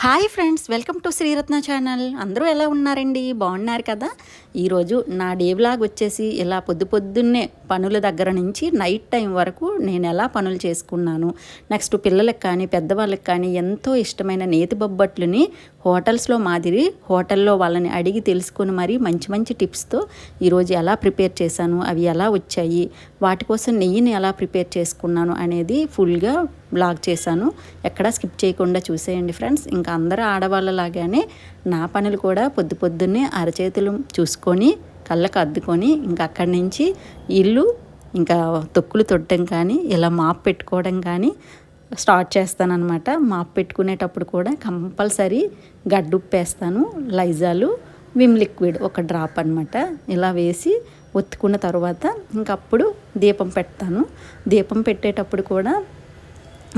Hi friends, welcome to Sriratna channel. అందరూ ఎలా ఉన్నారండి? బాగున్నారు కదా? ఈరోజు నా డే వ్లాగ్ వచ్చేసి ఇలా పొద్దున్నే పనుల దగ్గర నుంచి నైట్ టైం వరకు నేను ఎలా పనులు చేసుకున్నాను, నెక్స్ట్ పిల్లలకు కానీ పెద్దవాళ్ళకి కానీ ఎంతో ఇష్టమైన నేతి బొబ్బట్లని హోటల్స్లో మాదిరి హోటల్లో వాళ్ళని అడిగి తెలుసుకొని మరీ మంచి మంచి టిప్స్తో ఈరోజు ఎలా ప్రిపేర్ చేశాను, అవి ఎలా వచ్చాయి, వాటి కోసం నెయ్యిని ఎలా ప్రిపేర్ చేసుకున్నాను అనేది ఫుల్గా బ్లాగ్ చేశాను. ఎక్కడా స్కిప్ చేయకుండా చూసేయండి ఫ్రెండ్స్. ఇంకా అందరూ ఆడవాళ్ళలాగానే నా పనులు కూడా పొద్దున్నే అరచేతులు చూసుకొని కళ్ళకు అద్దుకొని ఇంకా అక్కడి నుంచి ఇల్లు ఇంకా తొక్కులు తొట్టడం కానీ ఇలా మాప్ పెట్టుకోవడం కానీ స్టార్ట్ చేస్తానన్నమాట. మాప్ పెట్టుకునేటప్పుడు కూడా కంపల్సరీ గడ్డుప్పేస్తాను. లైజాలు విమ్ లిక్విడ్ ఒక డ్రాప్ అనమాట. ఇలా వేసి ఒత్తుకున్న తర్వాత ఇంకప్పుడు దీపం పెడతాను. దీపం పెట్టేటప్పుడు కూడా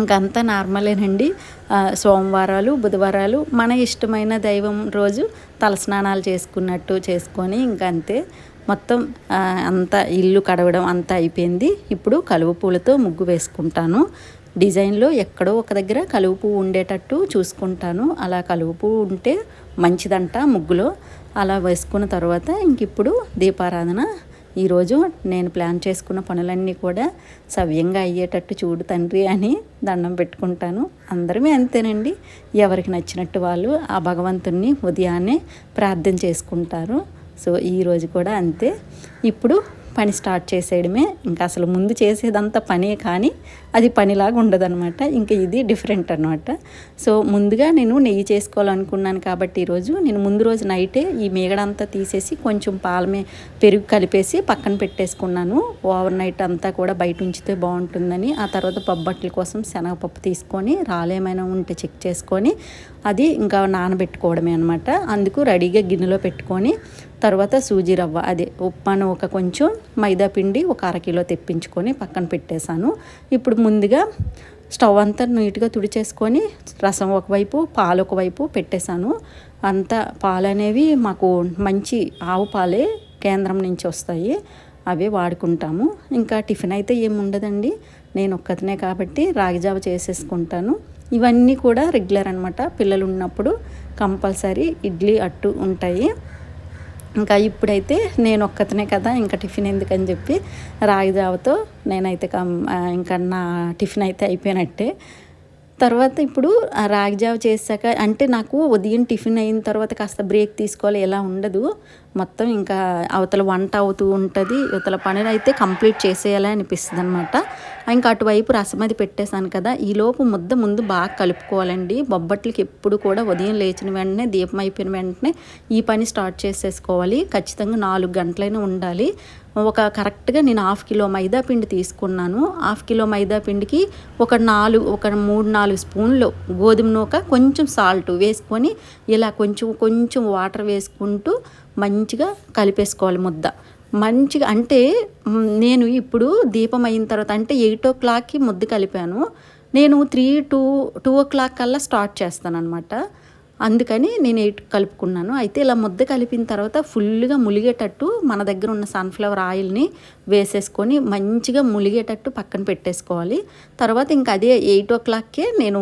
ఇంకంతా నార్మలేనండి. సోమవారాలు బుధవారాలు మన ఇష్టమైన దైవం రోజు తలస్నానాలు చేసుకున్నట్టు చేసుకొని ఇంకంతే మొత్తం అంతా ఇల్లు కడగడం అంతా అయిపోయింది. ఇప్పుడు కలువ పూలతో ముగ్గు వేసుకుంటాను. డిజైన్లో ఎక్కడో ఒక దగ్గర కలువ పువ్వు ఉండేటట్టు చూసుకుంటాను. అలా కలువ పువ్వు ఉంటే మంచిదంట ముగ్గులో. అలా వేసుకున్న తర్వాత ఇంక ఇప్పుడు దీపారాధన. ఈరోజు నేను ప్లాన్ చేసుకున్న పనులన్నీ కూడా సవ్యంగా అయ్యేటట్టు చూడు తండ్రి అని దండం పెట్టుకుంటాను. అందరమే అంతేనండి, ఎవరికి నచ్చినట్టు వాళ్ళు ఆ భగవంతుణ్ణి ఉదయాన్నే ప్రార్థన చేసుకుంటారు. సో ఈరోజు కూడా అంతే. ఇప్పుడు పని స్టార్ట్ చేసేయడమే. ఇంకా అసలు ముందు చేసేదంతా పనే, కానీ అది పనిలాగా ఉండదన్నమాట. ఇంకా ఇది డిఫరెంట్ అనమాట. సో ముందుగా నేను నెయ్యి చేసుకోవాలనుకున్నాను కాబట్టి ఈరోజు నేను ముందు రోజు నైటే ఈ మీగడంతా తీసేసి కొంచెం పెరుగు కలిపేసి పక్కన పెట్టేసుకున్నాను. ఓవర్ నైట్ అంతా కూడా బయట ఉంచితే బాగుంటుందని. ఆ తర్వాత బొబ్బట్ల కోసం శనగపప్పు తీసుకొని రాలేమైనా ఉంటే చెక్ చేసుకొని అది ఇంకా నానబెట్టుకోవడమే అనమాట. అందుకు రెడీగా గిన్నెలో పెట్టుకొని తర్వాత సూజీ రవ్వ అదే ఉప్మాను ఒక కొంచెం మైదా పిండి ఒక అరకిలో తెప్పించుకొని పక్కన పెట్టేశాను. ఇప్పుడు ముందుగా స్టవ్ అంతా నీట్గా తుడిచేసుకొని రసం ఒకవైపు పాలు ఒకవైపు పెట్టేశాను. అంతా పాలు అనేవి మాకు మంచి ఆవు పాలే కేంద్రం నుంచి వస్తాయి, అవే వాడుకుంటాము. ఇంకా టిఫిన్ అయితే ఏమి ఉండదండి, నేను ఒక్కతనే కాబట్టి రాగిజావ చేసేసుకుంటాను. ఇవన్నీ కూడా రెగ్యులర్ అనమాట. పిల్లలు ఉన్నప్పుడు కంపల్సరీ ఇడ్లీ అట్టు ఉంటాయి. ఇంకా ఇప్పుడైతే నేను ఒక్కతనే కదా, ఇంకా టిఫిన్ ఎందుకని చెప్పి రాగిజావతో నేనైతే ఇంకా నా టిఫిన్ అయితే అయిపోయినట్టే. తర్వాత ఇప్పుడు రాగిజావ చేశాక అంటే నాకు ఉదయం టిఫిన్ అయిన తర్వాత కాస్త బ్రేక్ తీసుకోవాలి ఎలా ఉండదు. మొత్తం ఇంకా అవతల వంట అవుతూ ఉంటుంది, అవతల పనులు అయితే కంప్లీట్ చేసేయాలి అనిపిస్తుంది అనమాట. ఇంకా అటువైపు రసం అది పెట్టేశాను కదా, ఈలోపు ముందు బాగా కలుపుకోవాలండి. బొబ్బట్లకి ఎప్పుడు కూడా ఉదయం లేచిన వెంటనే దీపం అయిపోయిన వెంటనే ఈ పని స్టార్ట్ చేసేసుకోవాలి. ఖచ్చితంగా 4 గంటలైనా ఉండాలి. కరెక్ట్గా నేను 1/2 కిలో మైదా పిండి తీసుకున్నాను. 1/2 కిలో మైదా పిండికి ఒక 3-4 స్పూన్లు గోధుమ నూక, కొంచెం సాల్ట్ వేసుకొని ఇలా కొంచెం వాటర్ వేసుకుంటూ మంచిగా కలిపేసుకోవాలి ముద్ద మంచిగా. అంటే నేను ఇప్పుడు దీపం అయిన తర్వాత అంటే 8 o'clockకి ముద్ద కలిపాను. నేను 2 o'clock కల్లా స్టార్ట్ చేస్తాను అనమాట. అందుకని నేను 8 కలుపుకున్నాను. అయితే ఇలా ముద్ద కలిపిన తర్వాత ఫుల్గా ములిగేటట్టు మన దగ్గర ఉన్న సన్ఫ్లవర్ ఆయిల్ని వేసేసుకొని మంచిగా ములిగేటట్టు పక్కన పెట్టేసుకోవాలి. తర్వాత ఇంకా అదే 8 o'clockకే నేను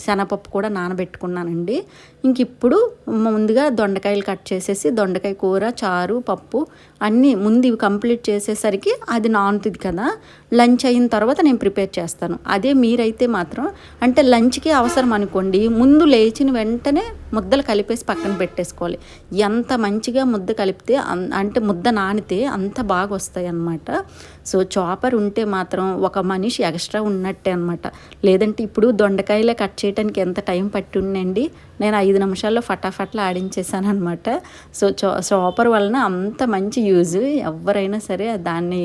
శనగపప్పు కూడా నానబెట్టుకున్నానండి. ఇంక ఇప్పుడు ముందుగా దొండకాయలు కట్ చేసేసి దొండకాయ కూర, చారు, పప్పు అన్నీ ముందు ఇవి కంప్లీట్ చేసేసరికి అది నానుతుంది కదా. లంచ్ అయిన తర్వాత నేను ప్రిపేర్ చేస్తాను. అదే మీరైతే మాత్రం అంటే లంచ్కి అవసరం అనుకోండి, ముందు లేచిన వెంటనే ముద్దలు కలిపేసి పక్కన పెట్టేసుకోవాలి. ఎంత మంచిగా ముద్ద కలిపితే అంటే ముద్ద నానితే అంత బాగా వస్తాయి అన్నమాట. సో చాపర్ ఉంటే మాత్రం ఒక మనిషి ఎక్స్ట్రా ఉన్నట్టే అనమాట. లేదంటే ఇప్పుడు దొండకాయలే కట్ చేయడానికి ఎంత టైం పట్టి ఉండండి, నేను 5 నిమిషాల్లో ఫటాఫట్లు ఆడించేసాను అనమాట. సో చాపర్ వలన అంత మంచి యూజ్. ఎవరైనా సరే దాన్ని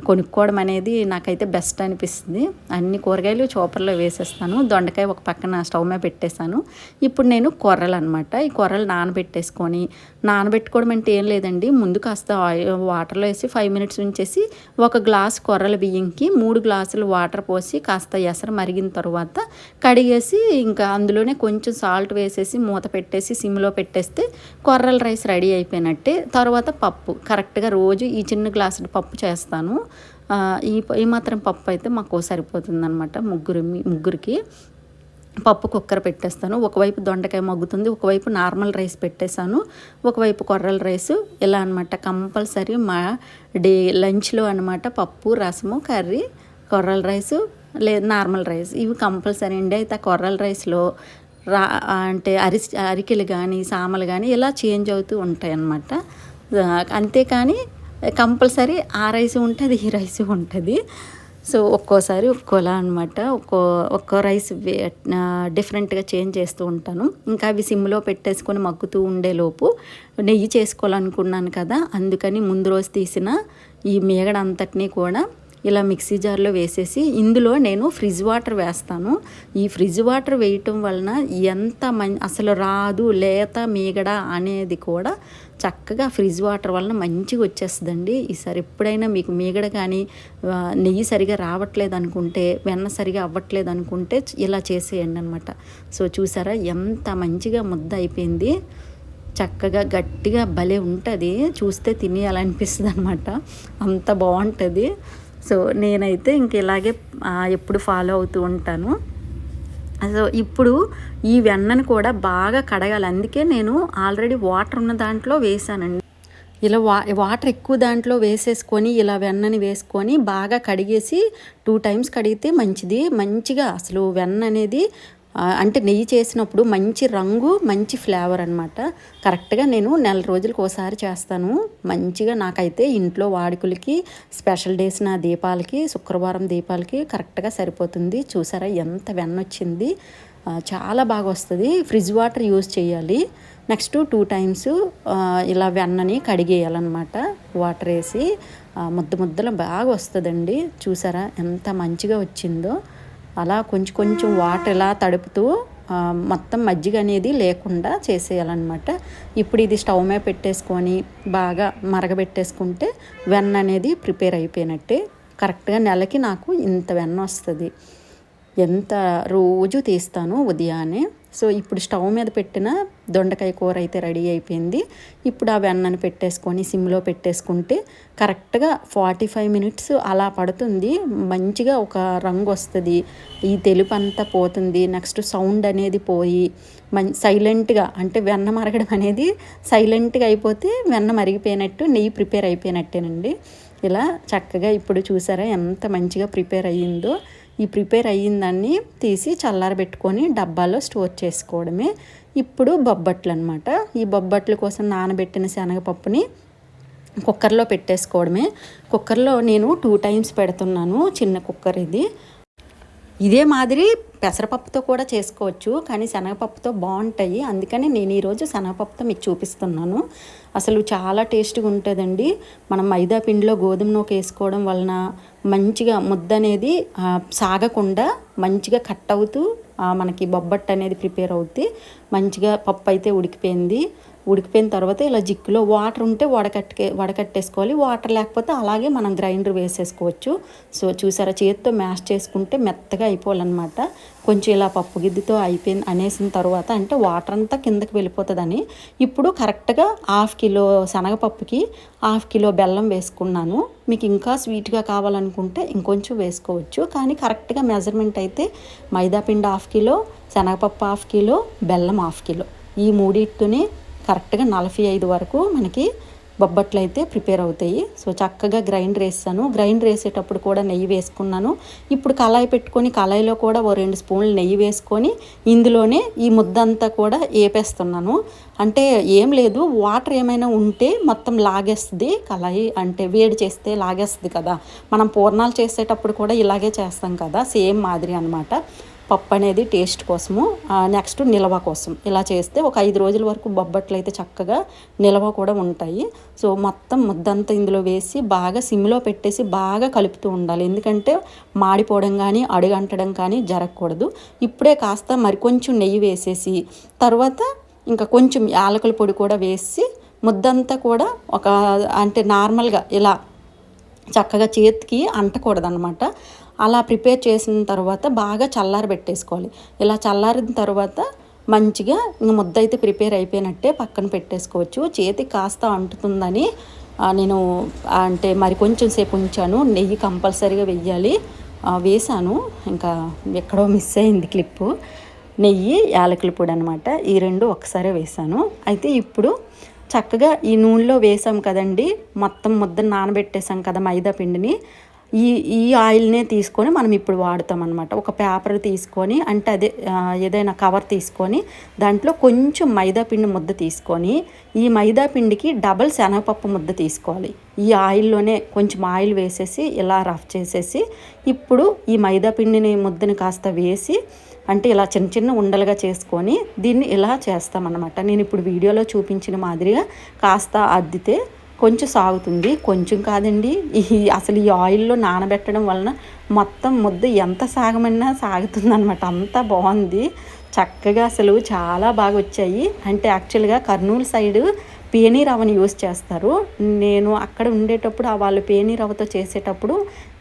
కొనుక్కోవడం అనేది నాకైతే బెస్ట్ అనిపిస్తుంది. అన్ని కూరగాయలు చాపర్లో వేసేస్తాను. దొండకాయ ఒక పక్కన స్టవ్ మీద పెట్టేశాను. ఇప్పుడు నేను కొర్రలు అనమాట, ఈ కొర్రలు నానబెట్టుకోవడం అంటే ఏం లేదండి, ముందు కాస్త వాటర్లో వేసి 5 minutes ఉంచేసి 1 గ్లాస్ కొర్రల బియ్యంకి 3 గ్లాసులు వాటర్ పోసి కాస్త ఎసరు మరిగిన తర్వాత కడిగేసి ఇంకా అందులోనే కొంచెం సాల్ట్ వేసేసి మూత పెట్టేసి సిమ్లో పెట్టేస్తే కొర్రల రైస్ రెడీ అయిపోయినట్టే. తర్వాత పప్పు కరెక్ట్గా రోజు ఈ చిన్న గ్లాసుల పప్పు చేస్తాను. ఈ మాత్రం పప్పు అయితే మాకు సరిపోతుంది అనమాట ముగ్గురికి. పప్పు కుక్కర్ పెట్టేస్తాను. ఒకవైపు దొండకాయ మగ్గుతుంది, ఒకవైపు నార్మల్ రైస్ పెట్టేశాను, ఒకవైపు కొర్రల రైసు. ఇలా అనమాట కంపల్సరీ మా లంచ్లో అనమాట. పప్పు, రసము, కర్రీ, కొర్రల రైసు నార్మల్ రైస్ ఇవి కంపల్సరీ అండి. అయితే ఆ కొర్రల రైస్లో అంటే అరికెలు కానీ సామలు కానీ ఇలా చేంజ్ అవుతూ ఉంటాయి అన్నమాట. అంతేకాని కంపల్సరీ ఆ రైసు ఉంటుంది, ఈ రైసు ఉంటుంది. సో ఒక్కోసారి ఒక్కోలా అనమాట. ఒక్కో రైస్ డిఫరెంట్గా చేంజ్ చేస్తూ ఉంటాను. ఇంకా అవి సిమ్లో పెట్టేసుకొని మగ్గుతూ ఉండేలోపు నెయ్యి చేసుకోవాలనుకున్నాను కదా, అందుకని ముందు రోజు తీసిన ఈ మీగడ అంతటినీ కూడా ఇలా మిక్సీ జార్లో వేసేసి ఇందులో నేను ఫ్రిడ్జ్ వాటర్ వేస్తాను. ఈ ఫ్రిడ్జ్ వాటర్ వేయటం వలన ఎంత అసలు రాదు లేత మీగడ అనేది కూడా చక్కగా ఫ్రిడ్జ్ వాటర్ వలన మంచిగా వచ్చేస్తుందండి. ఈసారి ఎప్పుడైనా మీకు మీగడ కానీ నెయ్యి సరిగా రావట్లేదు అనుకుంటే, వెన్న సరిగా అవ్వట్లేదు అనుకుంటే ఇలా చేసేయండి అనమాట. సో చూసారా ఎంత మంచిగా ముద్ద అయిపోయింది. చక్కగా గట్టిగా భలే ఉంటుంది, చూస్తే తినేయాలనిపిస్తుంది అనమాట. అంత బాగుంటుంది. సో నేనైతే ఇంక ఇలాగే ఎప్పుడు ఫాలో అవుతూ ఉంటాను. సో ఇప్పుడు ఈ వెన్నను కూడా బాగా కడగాలి. అందుకే నేను ఆల్రెడీ వాటర్ ఉన్న దాంట్లో వేసానండి. ఇలా వాటర్ ఎక్కువ దాంట్లో వేసేసుకొని ఇలా వెన్నని వేసుకొని బాగా కడిగేసి 2 times కడిగితే మంచిది. మంచిగా అసలు వెన్న అనేది అంటే నెయ్యి చేసినప్పుడు మంచి రంగు, మంచి ఫ్లేవర్ అనమాట. కరెక్ట్గా నేను 1 రోజులకు ఒకసారి చేస్తాను. మంచిగా నాకైతే ఇంట్లో వాడుకలకి, స్పెషల్ డేస్ నా దీపాలకి, శుక్రవారం దీపాలకి కరెక్ట్గా సరిపోతుంది. చూసారా ఎంత వెన్న వచ్చింది, చాలా బాగా వస్తుంది. ఫ్రిడ్జ్ వాటర్ యూజ్ చేయాలి. నెక్స్ట్ 2 times ఇలా వెన్నని కడిగేయాలన్నమాట. వాటర్ వేసి ముద్దలు బాగా వస్తుందండి. చూసారా ఎంత మంచిగా వచ్చిందో. అలా కొంచెం వాటర్ ఇలా తడుపుతూ మొత్తం మజ్జిగ అనేది లేకుండా చేసేయాలన్నమాట. ఇప్పుడు ఇది స్టవ్ మీద పెట్టేసుకొని బాగా మరగబెట్టేసుకుంటే వెన్న అనేది ప్రిపేర్ అయిపోయినట్టే. కరెక్ట్గా నెలకి నాకు ఇంత వెన్న వస్తుంది. ఎంత రోజు తీస్తాను ఉదయాన్నే. సో ఇప్పుడు స్టవ్ మీద పెట్టిన దొండకాయ కూర అయితే రెడీ అయిపోయింది. ఇప్పుడు ఆ వెన్నను పెట్టేసుకొని సిమ్లో పెట్టేసుకుంటే కరెక్ట్గా 45 minutes అలా పడుతుంది. మంచిగా ఒక రంగు వస్తుంది, ఈ తెలుపు అంతా పోతుంది. నెక్స్ట్ సౌండ్ అనేది పోయి సైలెంట్గా, అంటే వెన్న మరగడం అనేది సైలెంట్గా అయిపోతే వెన్న మరిగిపోయినట్టు, నెయ్యి ప్రిపేర్ అయిపోయినట్టేనండి. ఇలా చక్కగా ఇప్పుడు చూసారా ఎంత మంచిగా ప్రిపేర్ అయ్యిందో. ఈ ప్రిపేర్ అయ్యిందాన్ని తీసి చల్లారబెట్టుకొని డబ్బాలో స్టోర్ చేసుకోవడమే. ఇప్పుడు బొబ్బట్లు అనమాట. ఈ బొబ్బట్ల కోసం నానబెట్టిన శనగపప్పుని కుక్కర్లో పెట్టేసుకోవడమే. కుక్కర్లో నేను 2 times పెడుతున్నాను, చిన్న కుక్కర్ ఇది. ఇదే మాదిరి పెసరపప్పుతో కూడా చేసుకోవచ్చు, కానీ శనగపప్పుతో బాగుంటాయి. అందుకని నేను ఈరోజు శనగపప్పుతో మీకు చూపిస్తున్నాను. అసలు చాలా టేస్ట్గా ఉంటుందండి. మనం మైదా పిండిలో గోధుమ నూక వేసుకోవడం వలన మంచిగా ముద్ద అనేది సాగకుండా మంచిగా కట్ అవుతూ మనకి బొబ్బట్టు అనేది ప్రిపేర్ అవుతుంది. మంచిగా పప్పు అయితే ఉడికిపోయిన తర్వాత ఇలా జిక్కులో వాటర్ ఉంటే వడకట్టేసుకోవాలి. వాటర్ లేకపోతే అలాగే మనం గ్రైండర్ వేసేసుకోవచ్చు. సో చూసారా చేతితో మ్యాష్ చేసుకుంటే మెత్తగా అయిపోవాలన్నమాట. కొంచెం ఇలా పప్పు గిద్దెతో అనేసిన తర్వాత అంటే వాటర్ అంతా కిందకి వెళ్ళిపోతుందని ఇప్పుడు కరెక్ట్గా 1/2 kilo శనగపప్పుకి 1/2 kilo బెల్లం వేసుకున్నాను. మీకు ఇంకా స్వీట్గా కావాలనుకుంటే ఇంకొంచెం వేసుకోవచ్చు, కానీ కరెక్ట్గా మెజర్మెంట్ అయితే మైదాపిండి 1/2 kilo, శనగపప్పు 1/2 kilo, బెల్లం 1/2 kilo. ఈ మూడింటిని కరెక్ట్గా 45 వరకు మనకి బొబ్బట్లు అయితే ప్రిపేర్ అవుతాయి. సో చక్కగా గ్రైండర్ వేస్తాను. గ్రైండర్ వేసేటప్పుడు కూడా నెయ్యి వేసుకున్నాను. ఇప్పుడు కళాయి పెట్టుకొని కళాయిలో కూడా 2 spoons నెయ్యి వేసుకొని ఇందులోనే ఈ ముద్దంతా కూడా వేపేస్తున్నాను. అంటే ఏం లేదు, వాటర్ ఏమైనా ఉంటే మొత్తం లాగేస్తుంది. కళాయి అంటే వేడి చేస్తే లాగేస్తుంది కదా. మనం పూర్ణాలు చేసేటప్పుడు కూడా ఇలాగే చేస్తాం కదా, సేమ్ మాదిరి అనమాట. పప్పు అనేది టేస్ట్ కోసము, నెక్స్ట్ నిల్వ కోసం ఇలా చేస్తే ఒక 5 రోజుల వరకు బొబ్బట్లు అయితే చక్కగా నిల్వ కూడా ఉంటాయి. సో మొత్తం ముద్దంతా ఇందులో వేసి బాగా సిమ్లో పెట్టేసి బాగా కలుపుతూ ఉండాలి. ఎందుకంటే మాడిపోవడం కానీ అడుగంటడం కానీ జరగకూడదు. ఇప్పుడే కాస్త మరికొంచెం నెయ్యి వేసేసి తర్వాత ఇంకా కొంచెం యాలకుల పొడి కూడా వేసి ముద్దంతా కూడా అంటే నార్మల్గా ఇలా చక్కగా చేతికి అంటకూడదన్నమాట. అలా ప్రిపేర్ చేసిన తర్వాత బాగా చల్లారబెట్టేసుకోవాలి. ఇలా చల్లారిన తర్వాత మంచిగా ఇంక ముద్ద అయితే ప్రిపేర్ అయిపోయినట్టే పక్కన పెట్టేసుకోవచ్చు. చేతికి కాస్త అంటుతుందని నేను అంటే మరి కొంచెం సేపు ఉంచాను. నెయ్యి కంపల్సరీగా వేయాలి, వేసాను. ఇంకా ఎక్కడో మిస్ అయింది క్లిప్పు. నెయ్యి, యాలకుల పొడి అనమాట. ఈ రెండు ఒకసారి వేసాను. అయితే ఇప్పుడు చక్కగా ఈ నూనెలో వేసాం కదండి, మొత్తం ముద్దను నానబెట్టేసాం కదా మైదా పిండిని, ఈ ఈ ఆయిల్నే తీసుకొని మనం ఇప్పుడు వాడతాం అనమాట. ఒక పేపర్ తీసుకొని, అంటే అదే ఏదైనా కవర్ తీసుకొని దాంట్లో కొంచెం మైదా పిండి ముద్ద తీసుకొని, ఈ మైదా పిండికి డబల్ శనగపప్పు ముద్ద తీసుకోవాలి. ఈ ఆయిల్లోనే కొంచెం ఆయిల్ వేసేసి ఇలా రఫ్ చేసేసి, ఇప్పుడు ఈ మైదా పిండిని ముద్దని కాస్త వేసి, అంటే ఇలా చిన్న చిన్న ఉండలుగా చేసుకొని దీన్ని ఇలా చేస్తామన్నమాట. నేను ఇప్పుడు వీడియోలో చూపించిన మాదిరిగా కాస్త అద్దితే కొంచెం సాగుతుంది. కొంచెం కాదండి, అసలు ఈ ఆయిల్లో నానబెట్టడం వలన మొత్తం ముద్ద ఎంత సాగమన్నా సాగుతుందనమాట. అంత బాగుంది చక్కగా, అసలు చాలా బాగా వచ్చాయి. అంటే యాక్చువల్గా కర్నూలు సైడు పేనీ రవ్వని యూస్ చేస్తారు. నేను అక్కడ ఉండేటప్పుడు వాళ్ళు పేనీ రవ్వతో చేసేటప్పుడు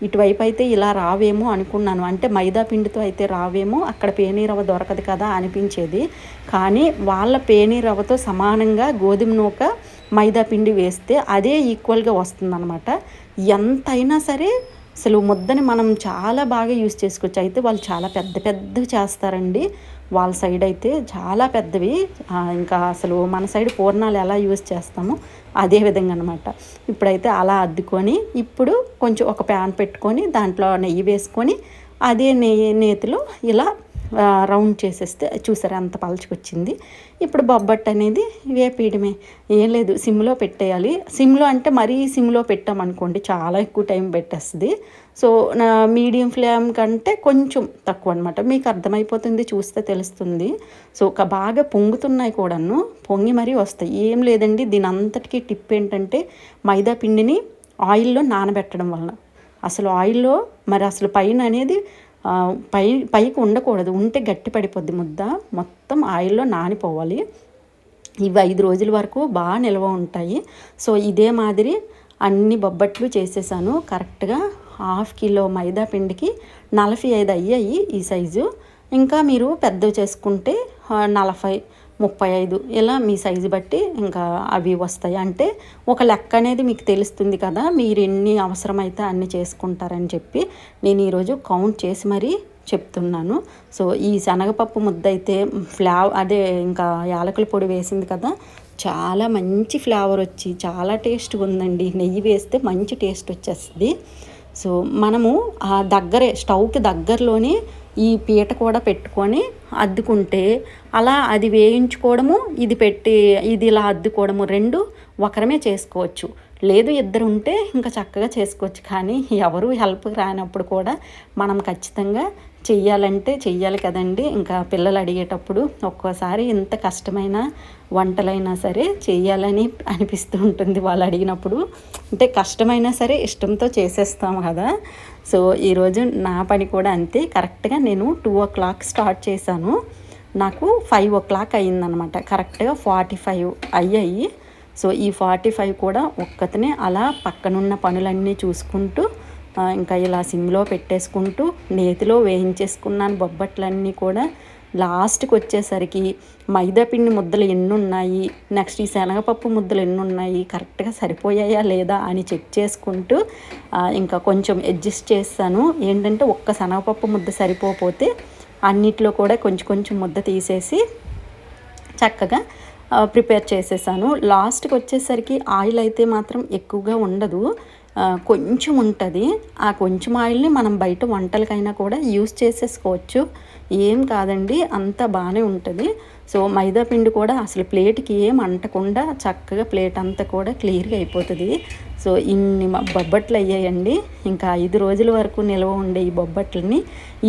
ఇటువైపు అయితే ఇలా రావేమో అనుకున్నాను. అంటే మైదా పిండితో అయితే రావేమో, అక్కడ పేనీ రవ్వ దొరకదు కదా అనిపించేది. కానీ వాళ్ళ పేనీ రవ్వతో సమానంగా గోధుమ నూక, మైదా పిండి వేస్తే అదే ఈక్వల్గా వస్తుందన్నమాట. ఎంతైనా సరే అసలు ముద్దని మనం చాలా బాగా యూస్ చేసుకోవచ్చు. అయితే వాళ్ళు చాలా పెద్ద పెద్దవి చేస్తారండి వాళ్ళ సైడ్ అయితే, చాలా పెద్దవి. ఇంకా అసలు మన సైడ్ పూర్ణాలు ఎలా యూస్ చేస్తామో అదే విధంగా అనమాట. ఇప్పుడైతే అలా అద్దుకొని, ఇప్పుడు కొంచెం ఒక ప్యాన్ పెట్టుకొని దాంట్లో నెయ్యి వేసుకొని అదే నేతిలో ఇలా రౌండ్ చేసేస్తే చూసారా అంత పలచుకొచ్చింది. ఇప్పుడు బొబ్బట్టు అనేది వేపేయడమే, ఏం లేదు, సిమ్లో పెట్టేయాలి. సిమ్లో అంటే మరీ సిమ్లో పెట్టామనుకోండి చాలా ఎక్కువ టైం పెట్టేస్తుంది. సో నా మీడియం ఫ్లేమ్ కంటే కొంచెం తక్కువ అనమాట. మీకు అర్థమైపోతుంది, చూస్తే తెలుస్తుంది. సో బాగా పొంగుతున్నాయి కూడాను, పొంగి మరీ వస్తాయి. ఏం లేదండి, దీని అంతటికీ టిప్ ఏంటంటే మైదా పిండిని ఆయిల్లో నానబెట్టడం వలన. అసలు ఆయిల్లో మరి అసలు పైన అనేది పైకి ఉండకూడదు, ఉంటే గట్టి పడిపోద్ది ముద్ద, మొత్తం ఆయిల్లో నానిపోవాలి. ఇవి 5 రోజుల వరకు బాగా నిల్వ ఉంటాయి. సో ఇదే మాదిరి అన్ని బొబ్బట్లు చేసేసాను. కరెక్ట్గా 1/2 కిలో మైదా పిండికి 45 అయ్యాయి ఈ సైజు. ఇంకా మీరు పెద్దవి చేసుకుంటే 40, 35 ఇలా మీ సైజు బట్టి ఇంకా అవి వస్తాయి. అంటే ఒక లెక్క అనేది మీకు తెలుస్తుంది కదా, మీరు ఎన్ని అవసరమైతే అన్ని చేసుకుంటారని చెప్పి నేను ఈరోజు కౌంట్ చేసి మరీ చెప్తున్నాను. సో ఈ శనగపప్పు ముద్ద అయితే అదే ఇంకా యాలకుల పొడి వేసింది కదా, చాలా మంచి ఫ్లేవర్ వచ్చి చాలా టేస్ట్గా ఉందండి. నెయ్యి వేస్తే మంచి టేస్ట్ వచ్చేస్తుంది. సో మనము ఆ స్టవ్కి దగ్గరలోనే ఈ పీట కూడా పెట్టుకొని అద్దుకుంటే, అలా అది వేయించుకోవడము, ఇది ఇలా అద్దుకోవడము, 2 ఒకరమే చేసుకోవచ్చు. లేదు ఇద్దరు ఉంటే ఇంకా చక్కగా చేసుకోవచ్చు. కానీ ఎవరు హెల్ప్ రానప్పుడు కూడా మనం ఖచ్చితంగా చెయ్యాలి కదండి. ఇంకా పిల్లలు అడిగేటప్పుడు ఒక్కోసారి ఎంత కష్టమైన వంటలైనా సరే చెయ్యాలని అనిపిస్తూ ఉంటుంది వాళ్ళు అడిగినప్పుడు. అంటే కష్టమైనా సరే ఇష్టంతో చేసేస్తాము కదా. సో ఈరోజు నా పని కూడా అంతే. కరెక్ట్గా నేను 2 o'clock స్టార్ట్ చేశాను, నాకు 5 o'clock అయ్యిందనమాట. కరెక్ట్గా 45 అయ్యాయి. సో ఈ 45 కూడా ఒక్కతనే అలా పక్కనున్న పనులన్నీ చూసుకుంటూ ఇంకా ఇలా సిమ్లో పెట్టేసుకుంటూ నేతిలో వేయించేసుకున్నాను బొబ్బట్లన్నీ కూడా. లాస్ట్కి వచ్చేసరికి మైదాపిండి ముద్దలు ఎన్ని ఉన్నాయి, నెక్స్ట్ ఈ శనగపప్పు ముద్దలు ఎన్ని ఉన్నాయి, కరెక్ట్గా సరిపోయాయా లేదా అని చెక్ చేసుకుంటూ ఇంకా కొంచెం అడ్జస్ట్ చేస్తాను. ఏంటంటే ఒక్క శనగపప్పు ముద్ద సరిపోతే అన్నిట్లో కూడా కొంచెం కొంచెం ముద్ద తీసేసి చక్కగా ప్రిపేర్ చేసేసాను. లాస్ట్కి వచ్చేసరికి ఆయిల్ అయితే మాత్రం ఎక్కువగా ఉండదు, కొంచెం ఉంటుంది. ఆ కొంచెం ఆయిల్ని మనం బయట వంటలకైనా కూడా యూస్ చేసేసుకోవచ్చు, ఏం కాదండి, అంత బాగానే ఉంటుంది. సో మైదా పిండి కూడా అసలు ప్లేట్కి ఏం అంటకుండా చక్కగా ప్లేట్ అంతా కూడా క్లియర్గా అయిపోతుంది. సో ఇన్ని బొబ్బట్లు అయ్యాయండి. ఇంకా 5 రోజుల వరకు నిల్వ ఉండే ఈ బొబ్బట్లని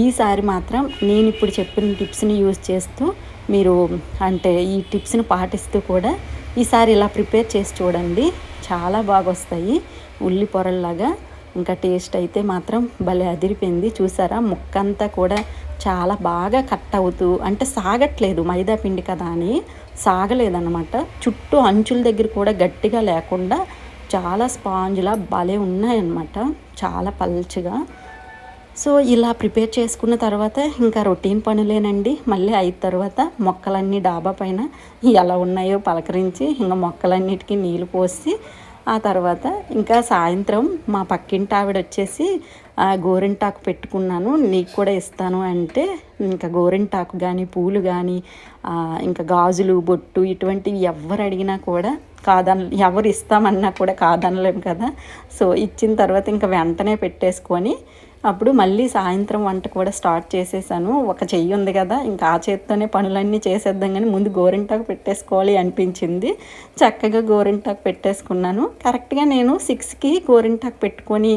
ఈసారి మాత్రం నేను ఇప్పుడు చెప్పిన టిప్స్ని యూజ్ చేస్తూ మీరు అంటే ఈ టిప్స్ని పాటిస్తూ కూడా ఈసారి ఇలా ప్రిపేర్ చేసి చూడండి, చాలా బాగా వస్తాయి ఉల్లి పొరల్లాగా. ఇంకా టేస్ట్ అయితే మాత్రం భలే అదిరిపోయింది. చూసారా ముక్కంతా కూడా చాలా బాగా కట్ అవుతూ, అంటే సాగట్లేదు, మైదా పిండి కదా అని సాగలేదన్నమాట. చుట్టూ అంచుల దగ్గర కూడా గట్టిగా లేకుండా చాలా స్పాంజ్లా భలే ఉన్నాయన్నమాట, చాలా పల్చగా. సో ఇలా ప్రిపేర్ చేసుకున్న తర్వాత ఇంకా రొటీన్ పనులేనండి. మళ్ళీ 5 తర్వాత మొక్కలన్నీ డాబా పైన ఎలా ఉన్నాయో పలకరించి ఇంకా మొక్కలన్నిటికీ నీళ్ళు పోసి ఆ తర్వాత ఇంకా సాయంత్రం మా పక్కింటి ఆవిడ వచ్చేసి గోరింటాకు పెట్టుకున్నాను, నీకు కూడా ఇస్తాను అంటే ఇంకా గోరింటాకు కానీ పూలు కానీ ఇంకా గాజులు బొట్టు ఇటువంటివి ఎవరు అడిగినా కూడా ఎవరు ఇస్తామన్నా కూడా కాదనలేము కదా. సో ఇచ్చిన తర్వాత ఇంకా వెంటనే పెట్టేసుకొని అప్పుడు మళ్ళీ సాయంత్రం వంట కూడా స్టార్ట్ చేసేసాను. ఒక చెయ్యి ఉంది కదా, ఇంకా ఆ చేత్తోనే పనులన్నీ చేసేద్దాం కానీ ముందు గోరింటాకు పెట్టేసుకోవాలి అనిపించింది. చక్కగా గోరింటాకు పెట్టేసుకున్నాను. కరెక్ట్గా నేను 6కి గోరింటాకు పెట్టుకొని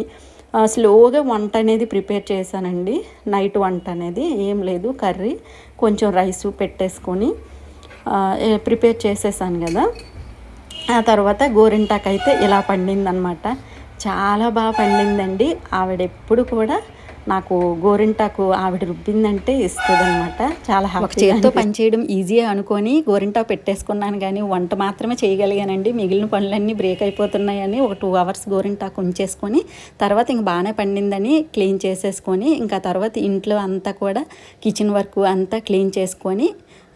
స్లోగా వంట అనేది ప్రిపేర్ చేశానండి. నైట్ వంట అనేది ఏం లేదు, కర్రీ కొంచెం రైసు పెట్టేసుకొని ప్రిపేర్ చేసేసాను కదా. ఆ తర్వాత గోరింటాకు అయితే ఇలా పండిందనమాట. చాలా బాగా పండిందండి. ఆవిడ ఎప్పుడు కూడా నాకు గోరింటాకు ఆవిడ రుబ్బిందంటే ఇస్తుందన్నమాట. చాలా ఒక చేతితో పనిచేయడం ఈజీ అనుకొని గోరింటాకు పెట్టేసుకున్నాను, కానీ వంట మాత్రమే చేయగలిగానండి. మిగిలిన పనులన్నీ బ్రేక్ అయిపోతున్నాయని ఒక 2 అవర్స్ గోరింటాకు ఉంచేసుకొని తర్వాత ఇంక బాగానే పండిందని క్లీన్ చేసేసుకొని ఇంకా తర్వాత ఇంట్లో అంతా కూడా కిచెన్ వర్క్ అంతా క్లీన్ చేసుకొని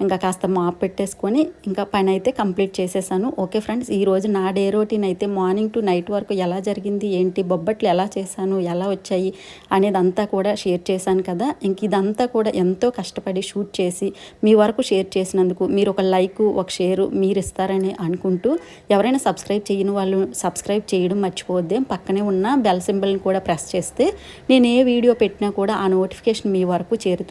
ఇంకా కాస్త మాప్ పెట్టేసుకొని ఇంకా పని అయితే కంప్లీట్ చేసేసాను. ఓకే ఫ్రెండ్స్, ఈరోజు నా డే రొటీన్ అయితే మార్నింగ్ టు నైట్ వరకు ఎలా జరిగింది, ఏంటి, బొబ్బట్లు ఎలా చేశాను, ఎలా వచ్చాయి అనేది అంతా కూడా షేర్ చేశాను కదా. ఇంక ఇదంతా కూడా ఎంతో కష్టపడి షూట్ చేసి మీ వరకు షేర్ చేసినందుకు మీరు ఒక లైక్, ఒక షేరు మీరు ఇస్తారని అనుకుంటూ, ఎవరైనా సబ్స్క్రైబ్ చేయని వాళ్ళు సబ్స్క్రైబ్ చేయడం మర్చిపోవద్దే. పక్కనే ఉన్న బెల్ సింబల్ని కూడా ప్రెస్ చేస్తే నేను ఏ వీడియో పెట్టినా కూడా ఆ నోటిఫికేషన్ మీ వరకు చేరుతుంది.